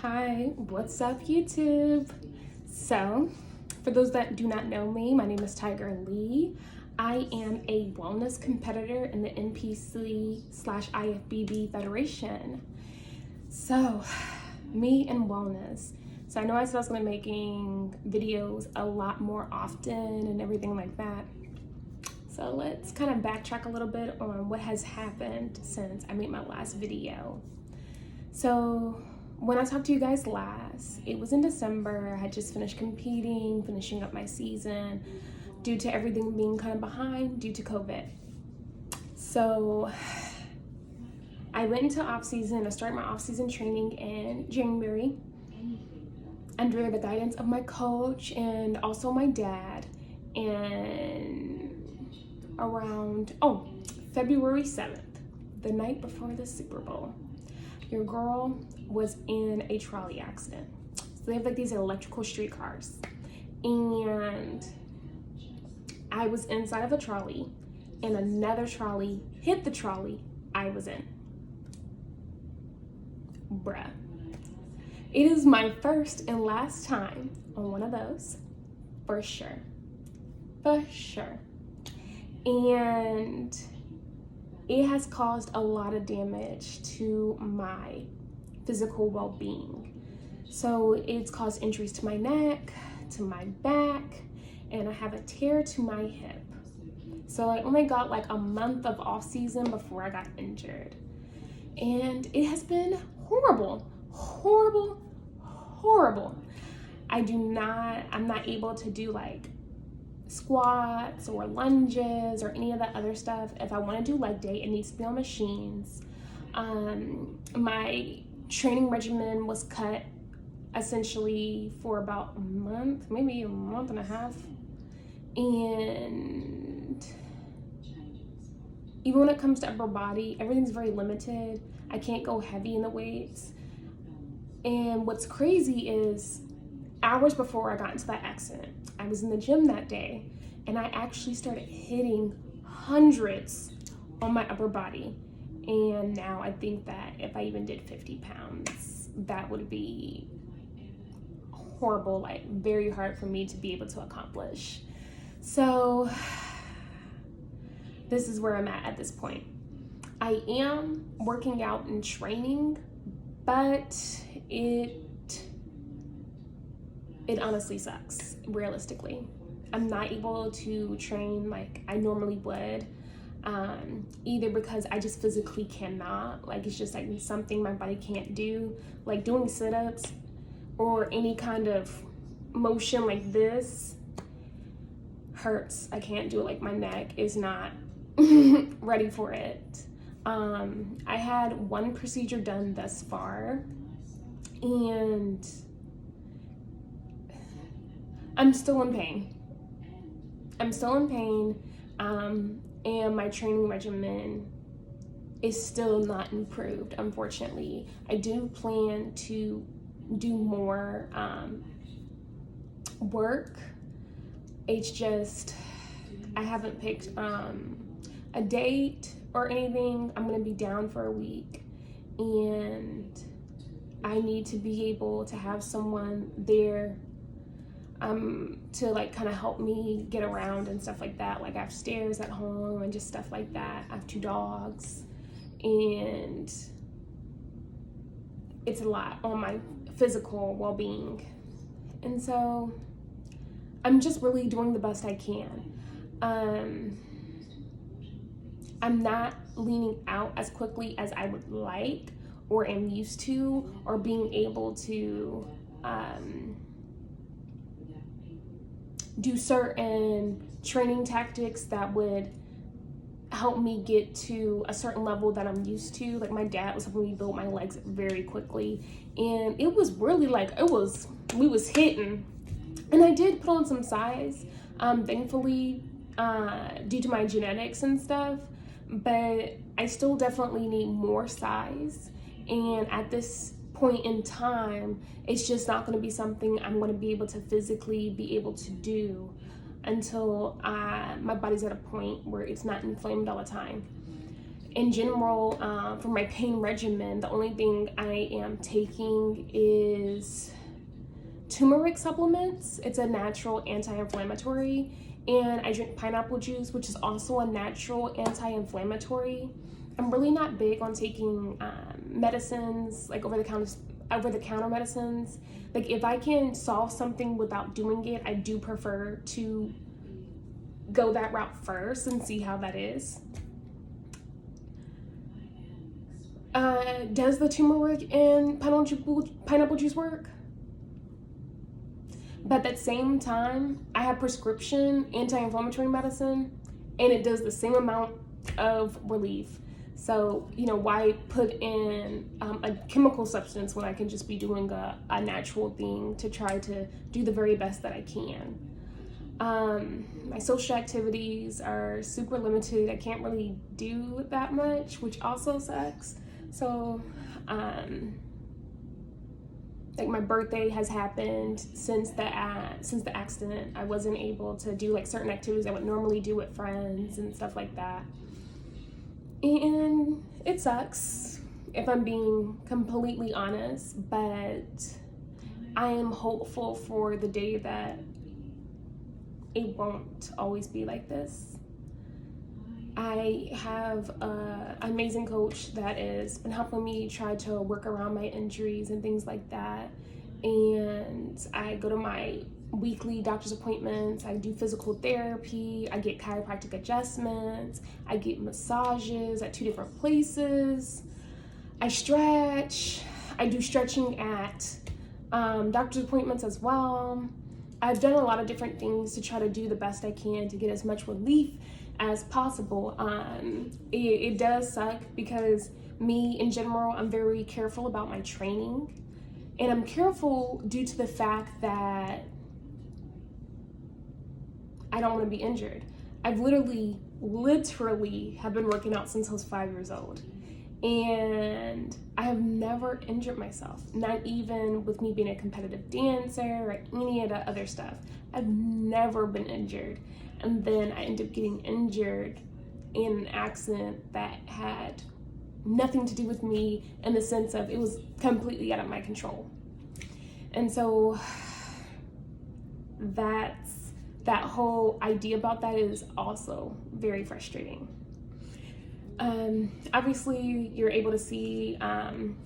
Hi, what's up, YouTube? So, for those that do not know me, my name is Tiger Lee. I am a wellness competitor in the NPC/IFBB Federation. So, me and wellness. So I know I said I was going to be making videos a lot more often and everything like that. So let's kind of backtrack a little bit on what has happened since I made my last video. So when I talked to you guys last, it was in December. I had just finished competing, finishing up my season due to everything being kind of behind due to COVID. So I went into off season. I started my off season training in January under the guidance of my coach and also my dad. And around February 7th, the night before the Super Bowl, your girl was in a trolley accident. So they have like these electrical streetcars, and I was inside of a trolley and another trolley hit the trolley I was in. Bruh. It is my first and last time on one of those, for sure. For sure. And it has caused a lot of damage to my physical well-being. So it's caused injuries to my neck, to my back, and I have a tear to my hip. So I only got like a month of off season before I got injured. And it has been horrible. I'm not able to do like squats or lunges or any of that other stuff. If I want to do leg day, it needs to be on machines. My training regimen was cut essentially for about a month, maybe a month and a half. And even when it comes to upper body, everything's very limited. I can't go heavy in the weights. And what's crazy is hours before I got into that accident, I was in the gym that day and I actually started hitting hundreds on my upper body. And now I think that if I even did 50 pounds, that would be horrible, like very hard for me to be able to accomplish. So this is where I'm at this point. I am working out and training, but it honestly sucks, realistically. I'm not able to train like I normally would, either because I just physically cannot, like it's just like something my body can't do, like doing sit-ups or any kind of motion like this hurts. I can't do it, like my neck is not ready for it. I had one procedure done thus far, and I'm still in pain. And my training regimen is still not improved, unfortunately. I do plan to do more work. It's just, I haven't picked a date or anything. I'm gonna be down for a week, and I need to be able to have someone there to like kind of help me get around and stuff like that. Like I have stairs at home and just stuff like that. I have 2 dogs, and it's a lot on my physical well-being. And so I'm just really doing the best I can. I'm not leaning out as quickly as I would like or am used to, or being able to do certain training tactics that would help me get to a certain level that I'm used to. Like my dad was helping me build my legs very quickly, and it was really like we was hitting. And I did put on some size, thankfully, due to my genetics and stuff, but I still definitely need more size. And at this point in time, it's just not going to be something I'm going to be able to physically be able to do until my body's at a point where it's not inflamed all the time. in general, for my pain regimen, the only thing I am taking is turmeric supplements. It's a natural anti-inflammatory, and I drink pineapple juice, which is also a natural anti-inflammatory. I'm really not big on taking medicines, like over the counter medicines. Like if I can solve something without doing it, I do prefer to go that route first and see how that is. Does the turmeric and pineapple juice work? But at that same time, I have prescription anti-inflammatory medicine, and it does the same amount of relief. So, you know, why put in a chemical substance when I can just be doing a natural thing to try to do the very best that I can. My social activities are super limited. I can't really do that much, which also sucks. So, like my birthday has happened since the accident. I wasn't able to do like certain activities I would normally do with friends and stuff like that. And it sucks, if I'm being completely honest, but I am hopeful for the day that it won't always be like this. I have an amazing coach that has been helping me try to work around my injuries and things like that. And I go to my weekly doctor's appointments. I do physical therapy. I get chiropractic adjustments. I get massages at 2 different places. I stretch. I do stretching at doctor's appointments as well. I've done a lot of different things to try to do the best I can to get as much relief as possible. It does suck because me in general, I'm very careful about my training, and I'm careful due to the fact that I don't want to be injured. I've literally have been working out since I was 5 years old, and I have never injured myself, not even with me being a competitive dancer or any of the other stuff. I've never been injured. And then I ended up getting injured in an accident that had nothing to do with me, in the sense of it was completely out of my control. And so that whole idea about that is also very frustrating. Obviously, you're able to see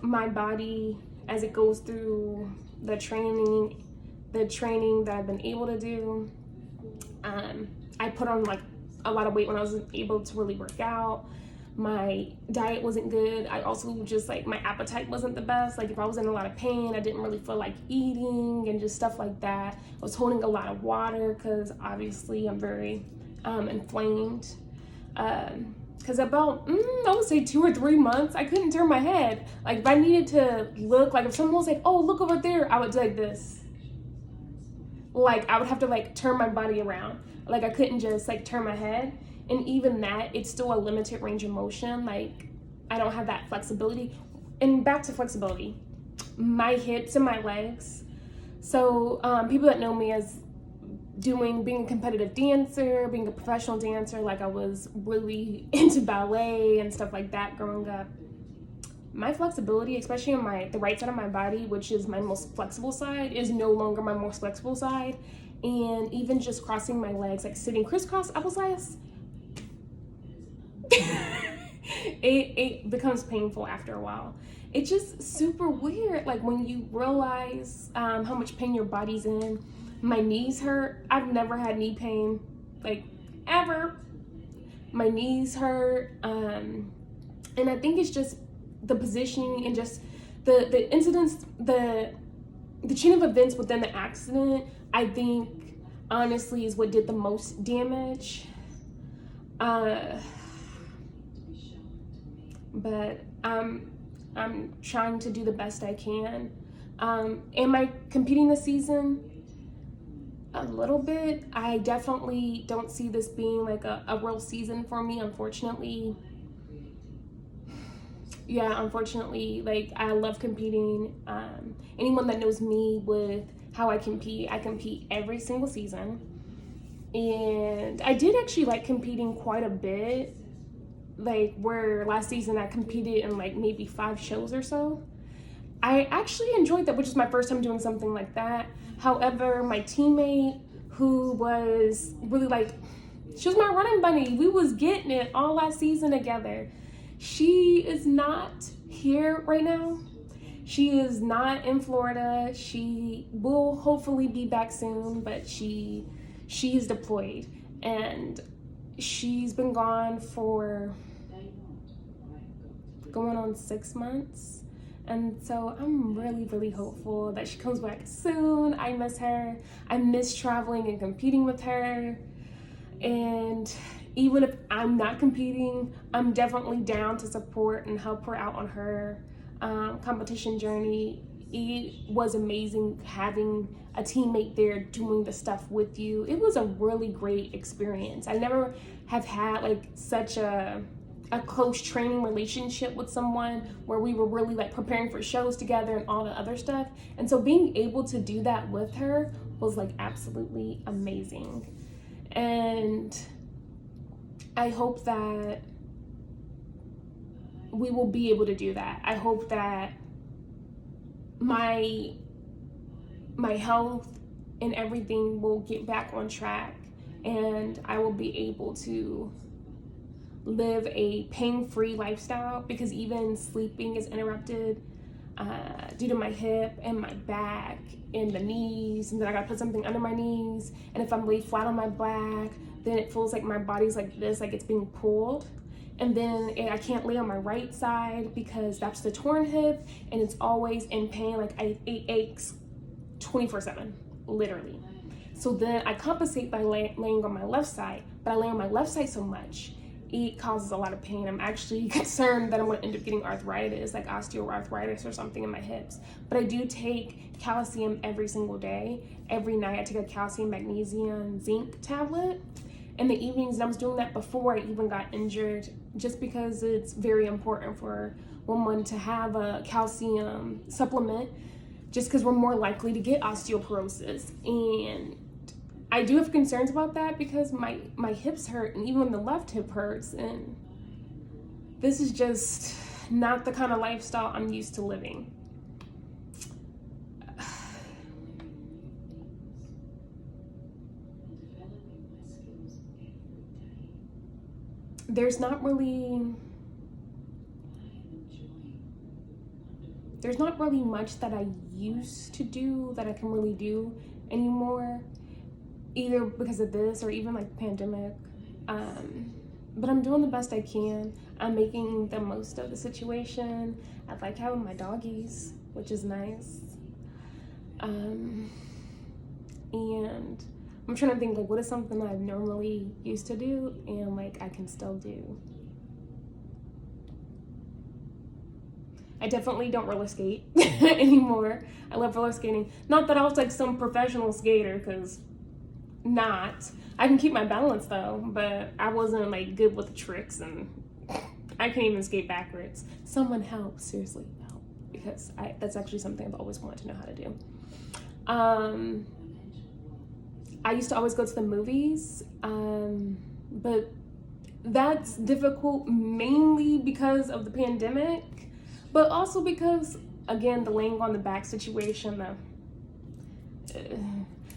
my body as it goes through the training that I've been able to do. I put on like a lot of weight when I wasn't able to really work out. My diet wasn't good. I also just like my appetite wasn't the best. Like if I was in a lot of pain, I didn't really feel like eating and just stuff like that. I was holding a lot of water because obviously I'm very inflamed. Because about, I would say 2 or 3 months, I couldn't turn my head. Like if I needed to look, like if someone was like, oh, look over there, I would do like this. Like I would have to like turn my body around. Like I couldn't just like turn my head. And even that, it's still a limited range of motion. Like I don't have that flexibility. And back to flexibility, my hips and my legs. So people that know me as being a competitive dancer, being a professional dancer, like I was really into ballet and stuff like that growing up. My flexibility, especially on the right side of my body, which is my most flexible side, is no longer my most flexible side. And even just crossing my legs, like sitting crisscross applesauce, it becomes painful after a while. It's just super weird, like when you realize how much pain your body's in. My knees hurt. I've never had knee pain, like ever. My knees hurt, and I think it's just the positioning and just the incidents, the chain of events within the accident, I think honestly is what did the most damage. But I'm trying to do the best I can. Am I competing this season? A little bit. I definitely don't see this being like a real season for me, unfortunately. Yeah, unfortunately, like I love competing. Anyone that knows me with how I compete every single season. And I did actually like competing quite a bit like where last season I competed in like maybe 5 shows or so. I actually enjoyed that, which is my first time doing something like that. However, my teammate, who was really like, she was my running bunny. We was getting it all last season together. She is not here right now. She is not in Florida. She will hopefully be back soon, but she is deployed, and she's been gone for going on 6 months. And so I'm really, really hopeful that she comes back soon. I miss her. I miss traveling and competing with her. And even if I'm not competing, I'm definitely down to support and help her out on her competition journey. It was amazing having a teammate there doing the stuff with you. It was a really great experience. I never have had like such a close training relationship with someone where we were really like preparing for shows together and all the other stuff. And so being able to do that with her was like absolutely amazing. And I hope that we will be able to do that. I hope that my health and everything will get back on track, and I will be able to live a pain-free lifestyle, because even sleeping is interrupted due to my hip and my back and the knees, and then I gotta put something under my knees, and if I'm laid flat on my back, then it feels like my body's like this, like it's being pulled. And then I can't lay on my right side because that's the torn hip, and it's always in pain. Like it aches 24/7, literally. So then I compensate by laying on my left side, but I lay on my left side so much, it causes a lot of pain. I'm actually concerned that I'm going to end up getting arthritis, like osteoarthritis or something in my hips. But I do take calcium every single day. Every night I take a calcium, magnesium, zinc tablet. In the evenings, and I was doing that before I even got injured, just because it's very important for women to have a calcium supplement, just because we're more likely to get osteoporosis. And I do have concerns about that because my hips hurt, and even the left hip hurts, and this is just not the kind of lifestyle I'm used to living. There's not really much that I used to do that I can really do anymore, either because of this or even like the pandemic. But I'm doing the best I can. I'm making the most of the situation. I like having my doggies, which is nice. And I'm trying to think, like, what is something I've normally used to do and like I can still do. I definitely don't roller skate anymore. I love roller skating. Not that I was like some professional skater, because not. I can keep my balance though, but I wasn't like good with the tricks, and I can't even skate backwards. Someone help, seriously help, because that's actually something I've always wanted to know how to do. I used to always go to the movies, but that's difficult mainly because of the pandemic, but also because, again, the laying on the back situation,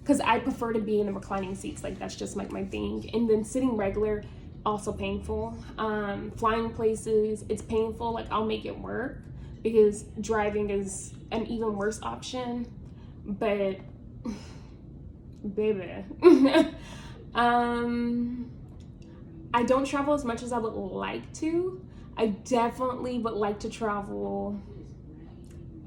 because I prefer to be in the reclining seats. Like, that's just like my thing. And then sitting regular, also painful. Flying places, it's painful. Like, I'll make it work because driving is an even worse option, but baby. I don't travel as much as I would like to. I definitely would like to travel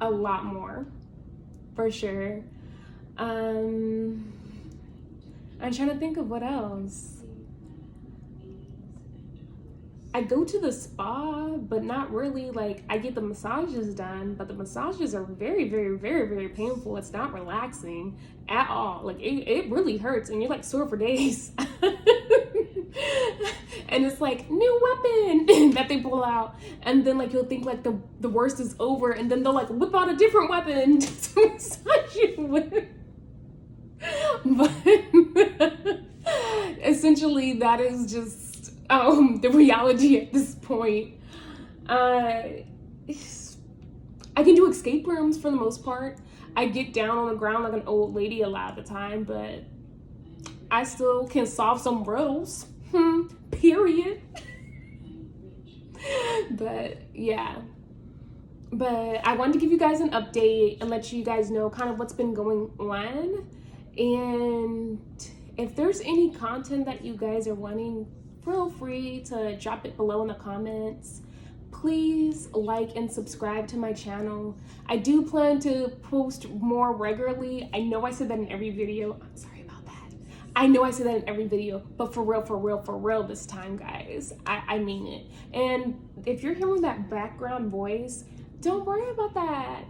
a lot more, for sure. I'm trying to think of what else. I go to the spa, but not really. Like, I get the massages done, but the massages are very, very, very, very painful. It's not relaxing at all. Like, it really hurts, and you're like sore for days. And it's like, new weapon that they pull out, and then like you'll think like the worst is over, and then they'll like whip out a different weapon to massage you with. But essentially, that is just the reality at this point. I can do escape rooms for the most part. I get down on the ground like an old lady a lot of the time, but I still can solve some riddles. Period. But yeah. But I wanted to give you guys an update and let you guys know kind of what's been going on. And if there's any content that you guys are wanting, feel free to drop it below in the comments. Please like and subscribe to my channel. I do plan to post more regularly. I know I said that in every video. I'm sorry about that. I know I said that in every video, but for real this time, guys. I mean it. And if you're hearing that background voice, don't worry about that.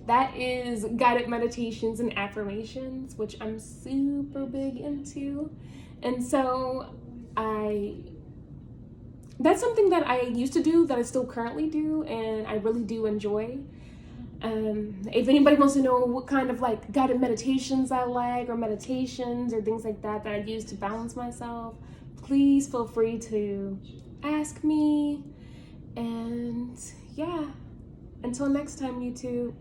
That is guided meditations and affirmations, which I'm super big into. And so that's something that I used to do, that I still currently do, and I really do enjoy. If anybody wants to know what kind of like guided meditations I like, or meditations or things like that I use to balance myself, please feel free to ask me. And yeah, until next time, YouTube.